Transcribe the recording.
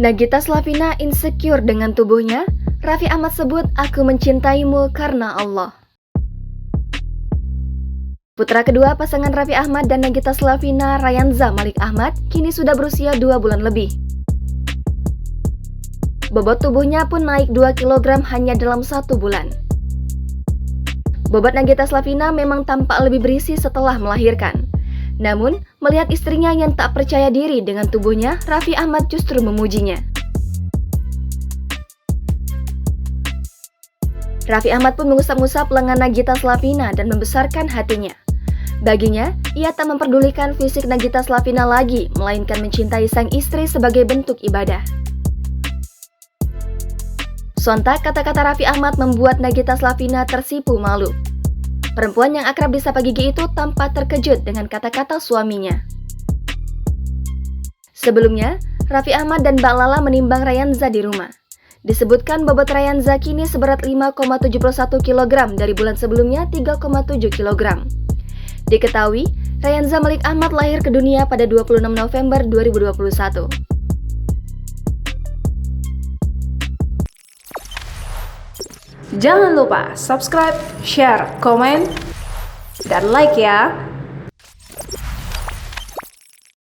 Nagita Slavina insecure dengan tubuhnya. Raffi Ahmad sebut, "Aku mencintaimu karena Allah." Putra kedua pasangan Raffi Ahmad dan Nagita Slavina, Rayanza Malik Ahmad, kini sudah berusia 2 bulan lebih. Bobot tubuhnya pun naik 2 kg hanya dalam 1 bulan. Bobot Nagita Slavina memang tampak lebih berisi setelah melahirkan. Namun, melihat istrinya yang tak percaya diri dengan tubuhnya, Raffi Ahmad justru memujinya. Raffi Ahmad pun mengusap-ngusap lengan Nagita Slavina dan membesarkan hatinya. Baginya, ia tak memperdulikan fisik Nagita Slavina lagi, melainkan mencintai sang istri sebagai bentuk ibadah. Sontak, kata-kata Raffi Ahmad membuat Nagita Slavina tersipu malu. Perempuan yang akrab disapa Gigi itu tampak terkejut dengan kata-kata suaminya. Sebelumnya, Raffi Ahmad dan Mbak Lala menimbang Rayanza di rumah. Disebutkan bobot Rayanza kini seberat 5,71 kg dari bulan sebelumnya 3,7 kg. Diketahui, Rayanza Malik Ahmad lahir ke dunia pada 26 November 2021. Jangan lupa subscribe, share, komen, dan like ya!